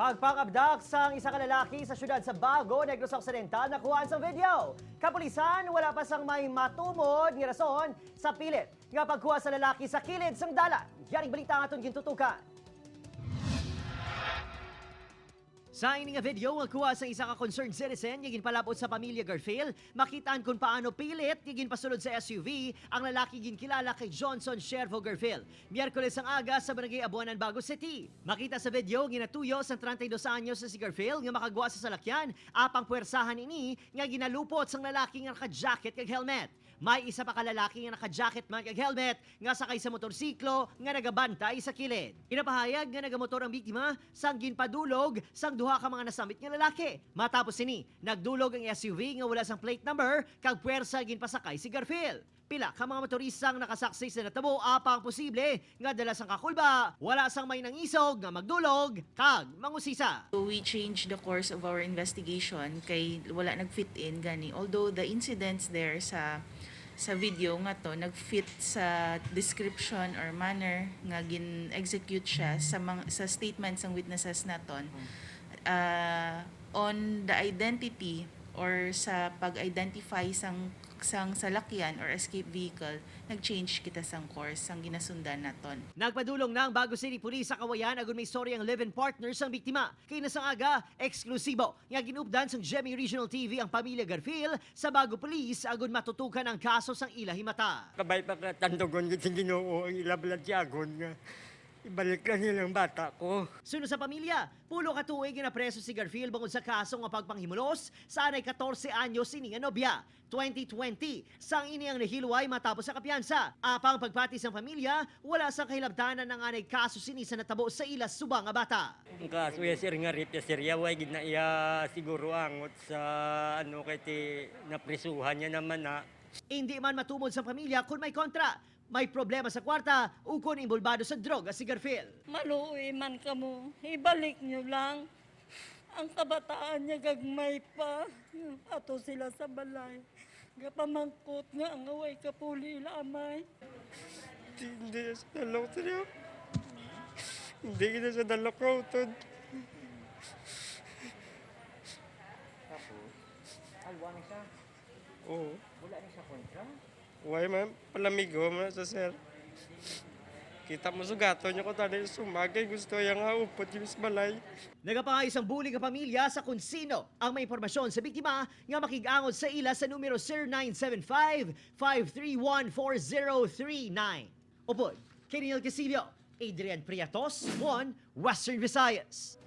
Pagpangabdak sang isa ka lalaki sa syudad sa Bago, Negros Occidental, nakuhaan sa video. Kapulisan, wala pa sang may matumod ng rason sa pilit nga pagkuha sa lalaki sa kilid sang dalan. Yaring balita nga itong gintutukan. Sa ini nga video nga kuha sa isa ka concerned citizen nga ginpalapot sa pamilya Garfield, makitaan kung paano pilit nga ginpasulod sa SUV ang lalaki ginkilala kay Johnson Shervo Garfield. Miyerkules ang aga sa Barangay Abuanan, Bago City. Makita sa video ginatuyo sa 32 anyos sa si Garfield nga makagwa sa salakyan, apang puwersahan ini nga ginalupot sang lalaki nga naka-jacket kag helmet. May isa pa ka lalaki nga naka-jacket man kag helmet nga sakay sa motorsiklo nga nagabantay sa kilid. Inapahayag nga nagamotor ang biktima sang ginpadulog sang duha ka mga nasamit nga lalaki. Matapos ini, nagdulog ang SUV nga wala sang plate number kag puwersa ginpasakay si Garfield. Pila ka mga motoristang nakasaksi sa natabo apang posible nga dala sang kakulba, wala sang may nangisog nga magdulog kag mangusisa. So we changed the course of our investigation kay wala nag-fit in gani. Although the incidents there sa video nga to nag-fit sa description or manner nga gin-execute siya sa statements ng witnesses naton. On the identity or sa pag-identify sang salakyan or escape vehicle, nag-change kita sang course, sang ginasundan naton. Nagpadulong ng Bago City Police sa Kawayan agon may story ang live-in partner sang biktima. Kay nasang aga, eksklusibo nga ginupdan sang Gemi Regional TV ang pamilya Garfield sa Bago Police agon matutukan ang kaso sang ila himata. Kabay pa ka tandogon yung Ginoo ang ilabladyagon nga. Ibalik lang nilang bata ko. Sunod sa pamilya, pulo ka tuig na preso si Garfield bangod sa kaso nga pagpanghimulos sa anay 14 anyos ini nga nobya. 2020, sang ini ang nahilway matapos sa kapiyansa. Apang pagpati sang pamilya, wala sang kahilabtanan ng anay kaso sini sa natabo sa ilas subang nga bata. Ang kaso ya sir nga rip ya sir yaway gid na iya siguro angot sa ano kay ti naprisuhan niya naman na. Hindi man matumod sa pamilya kung may kontra. May problema sa kwarta, ukon imbulbado sa droga si Garfield. Maluwi man ka mo, ibalik nyo lang. Ang kabataan niya gagmay pa. Ato sila sa balay. Gapamangkot nga ang away kapuli ilamay. Hindi na sa dalok sir. Hindi na sa dalok ko utod. Tapos, alwa na siya. Oo. Wala na siya kontra. Why man, palamigo man sa sir. Kita mo sugato niya ko tani sumagay gusto yang upot yung balay. Nagapangayos ang bulig ang pamilya sa kung sino ang may impormasyon sa biktima nga makig-angod sa ila sa numero 0975-531-4039. Upod, Kenil Casillo, Adrian Priatos, 1 Western Visayas.